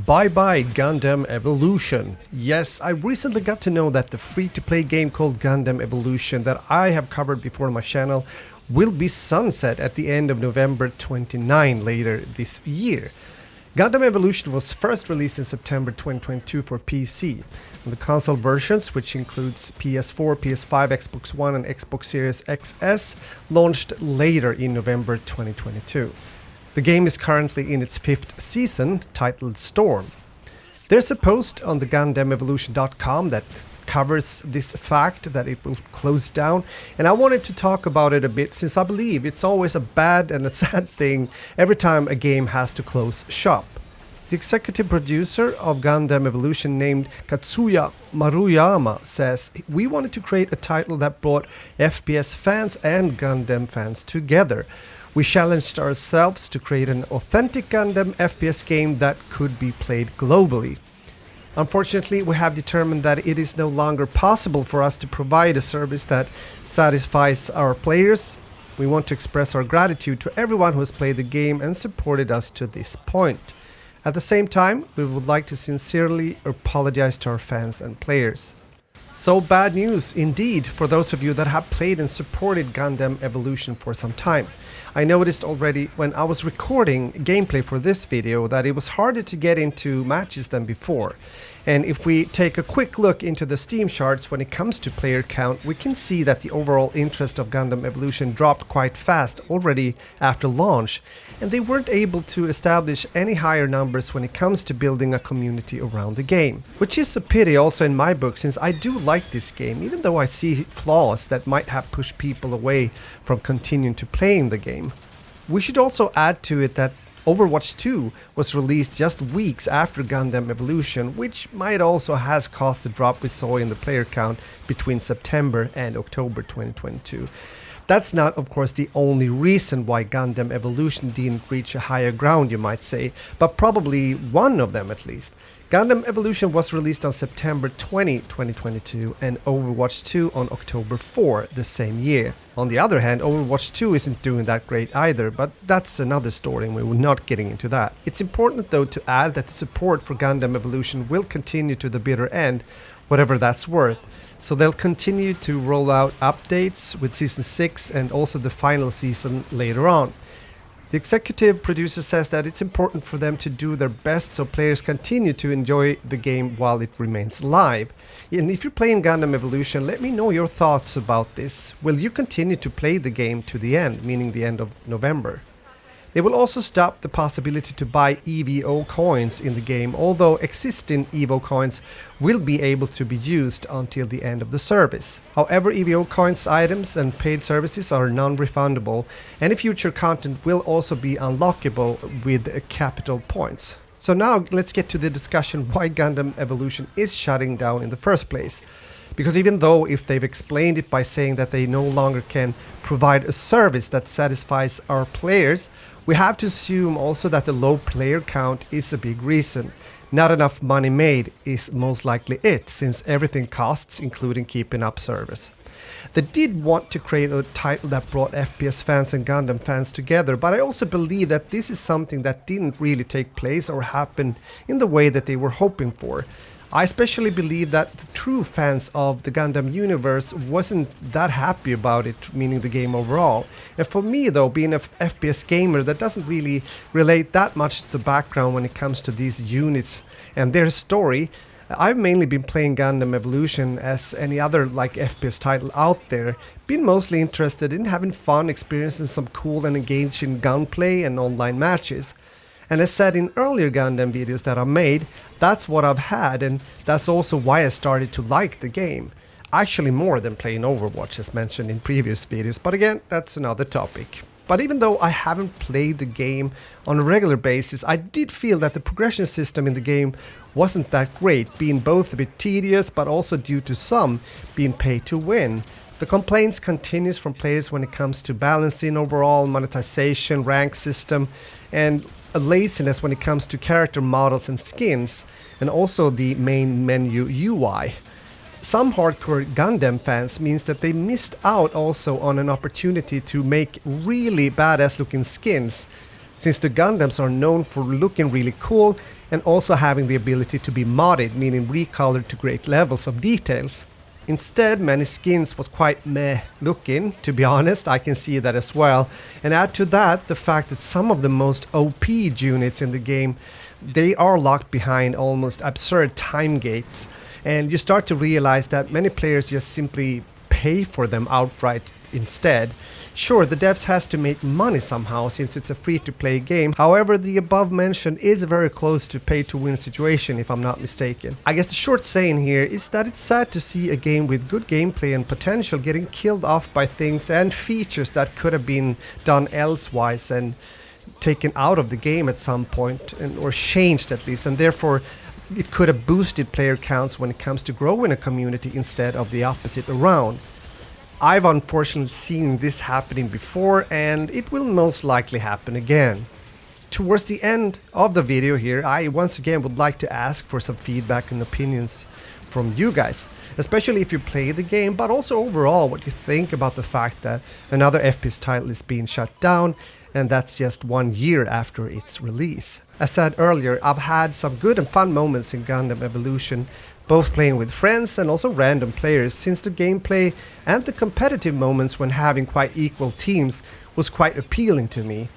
Bye bye Gundam Evolution. Yes, I recently got to know that the free-to-play game called Gundam Evolution that I have covered before on my channel will be sunset at the end of November 29 later this year. Gundam Evolution was first released in September 2022 for PC. And the console versions, which includes PS4, PS5, Xbox One and Xbox Series XS, launched later in November 2022. The game is currently in its 5th season, titled Storm. There's a post on the GundamEvolution.com that covers this fact that it will close down, and I wanted to talk about it a bit since I believe it's always a bad and a sad thing every time a game has to close shop. The executive producer of Gundam Evolution, named Katsuya Maruyama, says, "We wanted to create a title that brought FPS fans and Gundam fans together. We challenged ourselves to create an authentic Gundam FPS game that could be played globally. Unfortunately, we have determined that it is no longer possible for us to provide a service that satisfies our players. We want to express our gratitude to everyone who has played the game and supported us to this point. At the same time, we would like to sincerely apologize to our fans and players." So bad news indeed for those of you that have played and supported Gundam Evolution for some time. I noticed already when I was recording gameplay for this video that it was harder to get into matches than before. And if we take a quick look into the Steam charts when it comes to player count, we can see that the overall interest of Gundam Evolution dropped quite fast already after launch, and they weren't able to establish any higher numbers when it comes to building a community around the game. Which is a pity also in my book, since I do like this game, even though I see flaws that might have pushed people away from continuing to playing the game. We should also add to it that Overwatch 2 was released just weeks after Gundam Evolution, which might also has caused the drop we saw in the player count between September and October 2022. That's not, of course, the only reason why Gundam Evolution didn't reach a higher ground, you might say, but probably one of them at least. Gundam Evolution was released on September 20, 2022, and Overwatch 2 on October 4 the same year. On the other hand, Overwatch 2 isn't doing that great either, but that's another story and we will not getting into that. It's important though to add that the support for Gundam Evolution will continue to the bitter end, whatever that's worth. So they'll continue to roll out updates with Season 6 and also the final season later on. The executive producer says that it's important for them to do their best so players continue to enjoy the game while it remains live. And if you're playing Gundam Evolution, let me know your thoughts about this. Will you continue to play the game to the end, meaning the end of November? They will also stop the possibility to buy EVO coins in the game, although existing EVO coins will be able to be used until the end of the service. However, EVO coins items and paid services are non-refundable, and future content will also be unlockable with capital points. So now let's get to the discussion why Gundam Evolution is shutting down in the first place. Because even though if they've explained it by saying that they no longer can provide a service that satisfies our players, we have to assume also that the low player count is a big reason. Not enough money made is most likely it, since everything costs, including keeping up service. They did want to create a title that brought FPS fans and Gundam fans together, but I also believe that this is something that didn't really take place or happen in the way that they were hoping for. I especially believe that the true fans of the Gundam universe wasn't that happy about it, meaning the game overall. And for me though, being an FPS gamer that doesn't really relate that much to the background when it comes to these units and their story, I've mainly been playing Gundam Evolution as any other like FPS title out there, been mostly interested in having fun, experiencing some cool and engaging gunplay and online matches. And as said in earlier Gundam videos that I made, that's what I've had, and that's also why I started to like the game. Actually more than playing Overwatch as mentioned in previous videos, but again, that's another topic. But even though I haven't played the game on a regular basis, I did feel that the progression system in the game wasn't that great, being both a bit tedious but also due to some being paid to win. The complaints continues from players when it comes to balancing overall monetization, rank system, and a laziness when it comes to character models and skins, and also the main menu UI. Some hardcore Gundam fans means that they missed out also on an opportunity to make really badass looking skins since the Gundams are known for looking really cool and also having the ability to be modded, meaning recolored to great levels of details. Instead, many skins was quite meh looking, to be honest. I can see that as well. And add to that the fact that some of the most OP units in the game, they are locked behind almost absurd time gates. And you start to realize that many players just simply pay for them outright instead. Sure, the devs has to make money somehow since it's a free-to-play game. However, the above mentioned is very close to pay-to-win situation if I'm not mistaken. I guess the short saying here is that it's sad to see a game with good gameplay and potential getting killed off by things and features that could have been done elsewise and taken out of the game at some point, or changed at least, and therefore it could have boosted player counts when it comes to growing a community instead of the opposite around. I've unfortunately seen this happening before, and it will most likely happen again. Towards the end of the video here, I once again would like to ask for some feedback and opinions from you guys, especially if you play the game, but also overall what you think about the fact that another FPS title is being shut down, and that's just 1 year after its release. As said earlier, I've had some good and fun moments in Gundam Evolution, both playing with friends and also random players, since the gameplay and the competitive moments when having quite equal teams was quite appealing to me.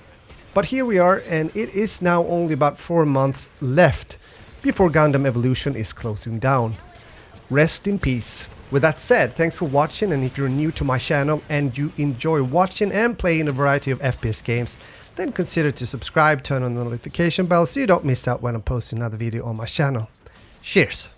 But here we are, and it is now only about 4 months left before Gundam Evolution is closing down. Rest in peace. With that said, thanks for watching, and if you're new to my channel and you enjoy watching and playing a variety of FPS games, then consider to subscribe, turn on the notification bell so you don't miss out when I post another video on my channel. Cheers!